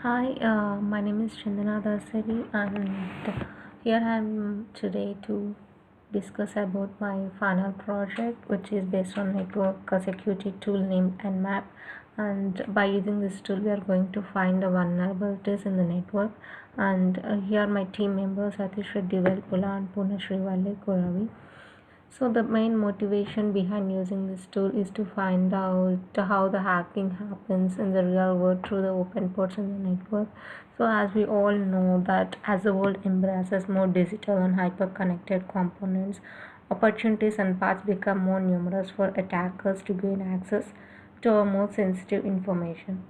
Hi, my name is Chandana Dasari, and here I am today to discuss about my final project, which is based on network security tool named Nmap. And by using this tool, we are going to find the vulnerabilities in the network. And here, my team members Satish Reddy Velpula and Punashri Valle Koravi. So the main motivation behind using this tool is to find out how the hacking happens in the real world through the open ports in the network. So as we all know that as the world embraces more digital and hyper-connected components, opportunities and paths become more numerous for attackers to gain access to our more sensitive information,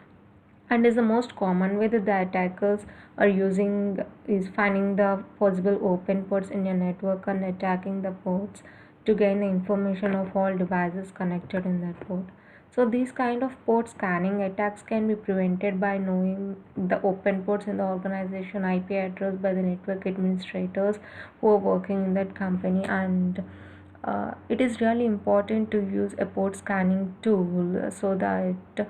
and is the most common way that the attackers are using is finding the possible open ports in your network and attacking the ports to gain the information of all devices connected in that port. So these kind of port scanning attacks can be prevented by knowing the open ports in the organization IP address by the network administrators who are working in that company. And it is really important to use a port scanning tool so that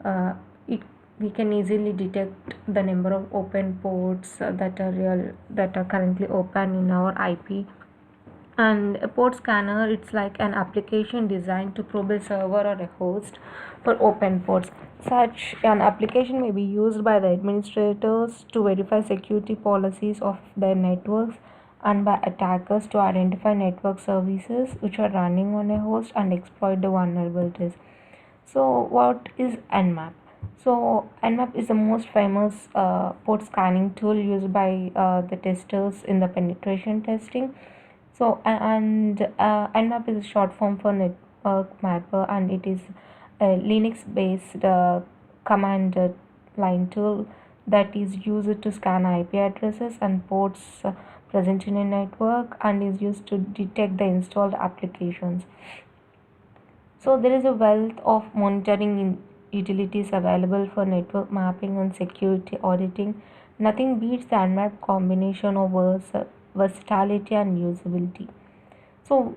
uh, it we can easily detect the number of open ports that are currently open in our IP. And a port scanner, it's like an application designed to probe a server or a host for open ports. Such an application may be used by the administrators to verify security policies of their networks and by attackers to identify network services which are running on a host and exploit the vulnerabilities. So, what is Nmap? So, Nmap is the most famous port scanning tool used by the testers in the penetration testing. So, Nmap is a short form for network mapper, and it is a Linux based command line tool that is used to scan IP addresses and ports present in a network and is used to detect the installed applications. So there is a wealth of monitoring utilities available for network mapping and security auditing. Nothing beats the Nmap combination of versatility and usability. So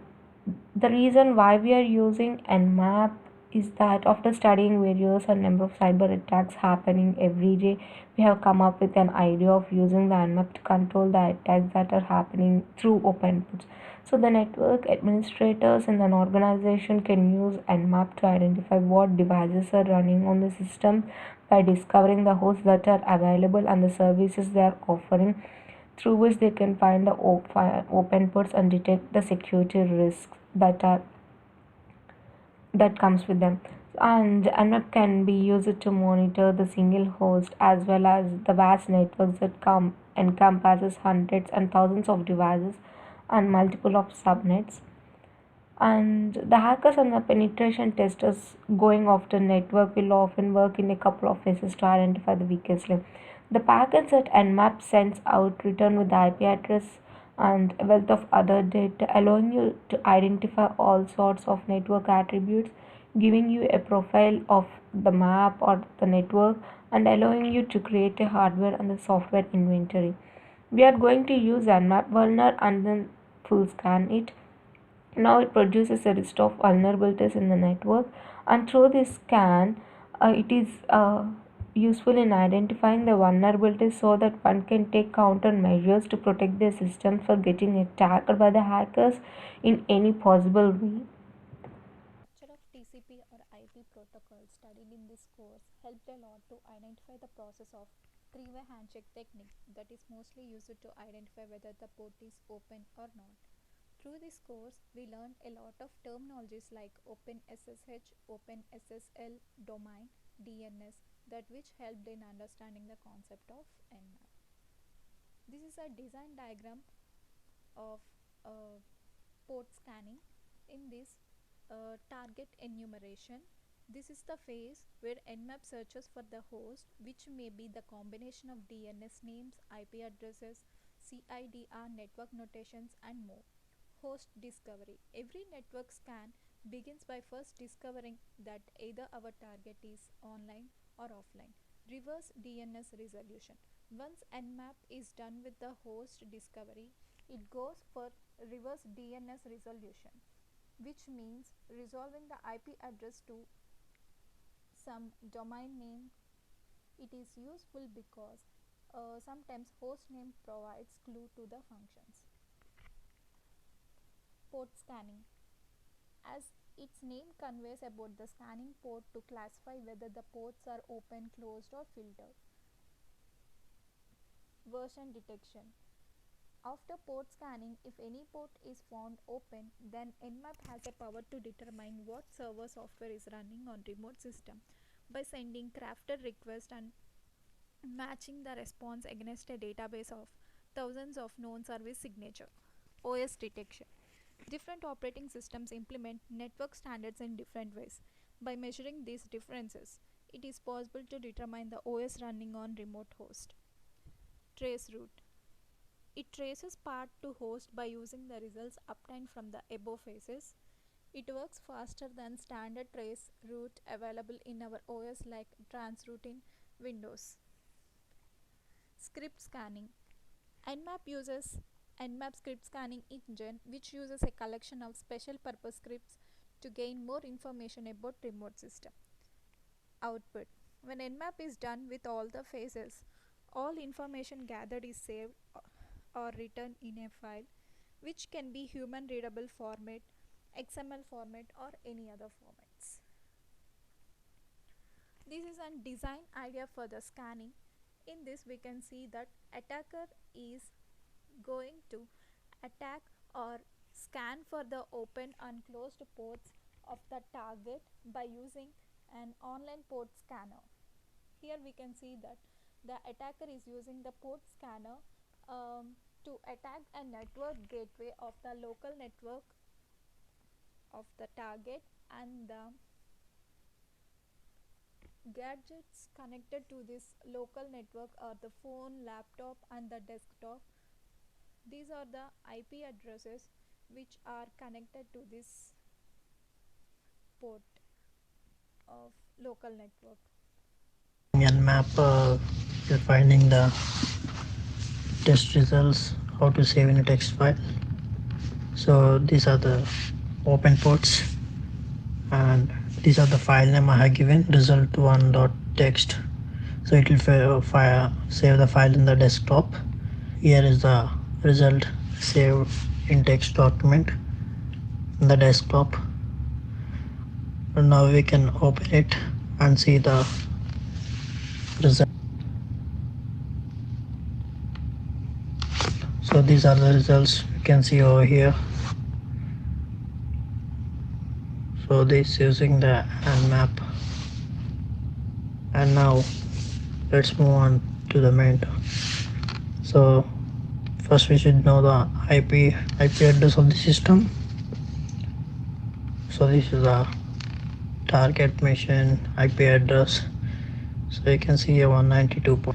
the reason why we are using Nmap is that after studying various and number of cyber attacks happening every day, we have come up with an idea of using the Nmap to control the attacks that are happening through open ports. So the network administrators in an organization can use Nmap to identify what devices are running on the system by discovering the hosts that are available and the services they are offering, through which they can find the open ports and detect the security risks that comes with them. And Nmap can be used to monitor the single host as well as the vast networks that encompasses hundreds and thousands of devices and multiple of subnets. And the hackers and the penetration testers going after network will often work in a couple of phases to identify the weakest link. The packets that Nmap sends out return with the IP address and a wealth of other data, allowing you to identify all sorts of network attributes, giving you a profile of the map or the network, and allowing you to create a hardware and the software inventory. We are going to use Nmap Vulner and then full scan it. Now it produces a list of vulnerabilities in the network, and through this scan, it is useful in identifying the vulnerabilities so that one can take countermeasures to protect their systems for getting attacked by the hackers in any possible way. Structure of TCP or IP protocol studied in this course helped a lot to identify the process of three-way handshake technique that is mostly used to identify whether the port is open or not. Through this course, we learned a lot of terminologies like OpenSSH, OpenSSL, domain, DNS, that which helped in understanding the concept of Nmap. This is a design diagram of uh, port scanning. In this target enumeration, this is the phase where Nmap searches for the host, which may be the combination of DNS names, IP addresses, CIDR network notations, and more. Host discovery. Every network scan begins by first discovering that either our target is online or offline. Reverse DNS resolution. Once Nmap is done with the host discovery, it goes for reverse DNS resolution, which means resolving the IP address to some domain name It is useful because sometimes host name provides clue to the functions. Port scanning. As its name conveys about the scanning port to classify whether the ports are open, closed or filtered. Version detection. After port scanning, if any port is found open, then Nmap has a power to determine what server software is running on remote system by sending crafted request and matching the response against a database of thousands of known service signature. OS detection. Different operating systems implement network standards in different ways. By measuring these differences, it is possible to determine the OS running on remote host. Trace route. It traces path to host by using the results obtained from the above phases. It works faster than standard trace route available in our OS like Transroute in Windows. Script scanning. Nmap uses Nmap script scanning engine, which uses a collection of special purpose scripts to gain more information about remote system. Output. When Nmap is done with all the phases, all information gathered is saved or written in a file which can be human readable format, XML format or any other formats. This is a design idea for the scanning. In this we can see that attacker is going to attack or scan for the open and closed ports of the target by using an online port scanner. Here we can see that the attacker is using the port scanner to attack a network gateway of the local network of the target, and the gadgets connected to this local network are the phone, laptop and the desktop. These are the IP addresses which are connected to this port of local network. Nmap, you're finding the test results, how to save in a text file. So these are the open ports, and these are the file name I have given, result1.txt. So it will save the file in the desktop. Here is the result saved in text document in the desktop. And now we can open it and see the result. So these are the results you can see over here. So this using the Nmap. And now let's move on to the main. So first we should know the IP address of the system. So this is a target machine IP address. So you can see here 192.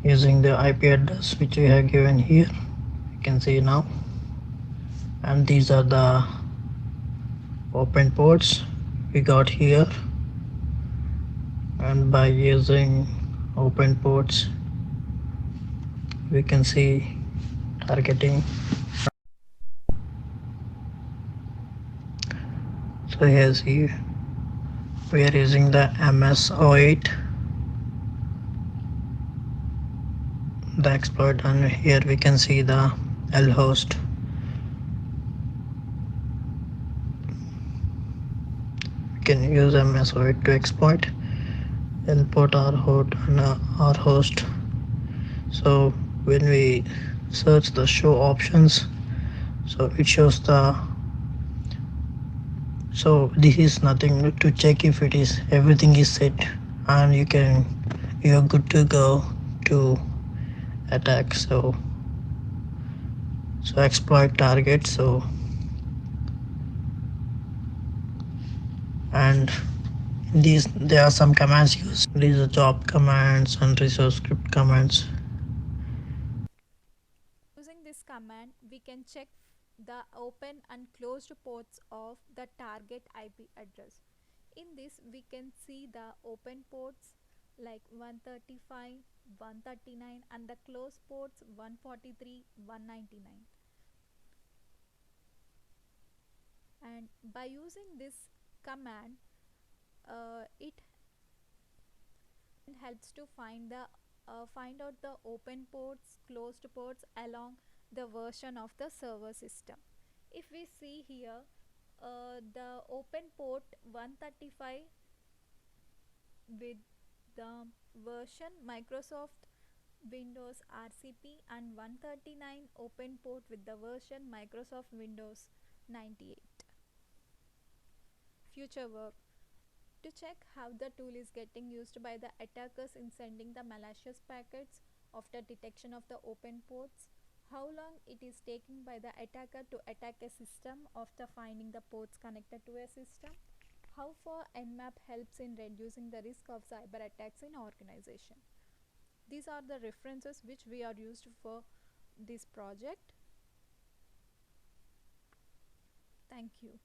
Using the IP address which we have given here, you can see now. And these are the open ports we got here, and by using open ports we can see targeting. So here's here we are using the MS08, the exploit, and here we can see the lhost. We can use MS08 to exploit lport our host. So when we search the show options, so it shows the, so this is nothing to check if it is everything is set, and you're good to go to attack. So exploit target. So and these there are some commands used. These are job commands and resource script commands. Using this command, we can check the open and closed ports of the target IP address. In this, we can see the open ports like 135, 139 and the closed ports 143, 199. And by using this command, helps to find out the open ports, closed ports along the version of the server system. If we see here, the open port 135 with the version Microsoft Windows RCP, and 139 open port with the version Microsoft Windows 98. Future work. To check how the tool is getting used by the attackers in sending the malicious packets after detection of the open ports, how long it is taking by the attacker to attack a system after finding the ports connected to a system, how far Nmap helps in reducing the risk of cyber attacks in organization. These are the references which we are used for this project. Thank you.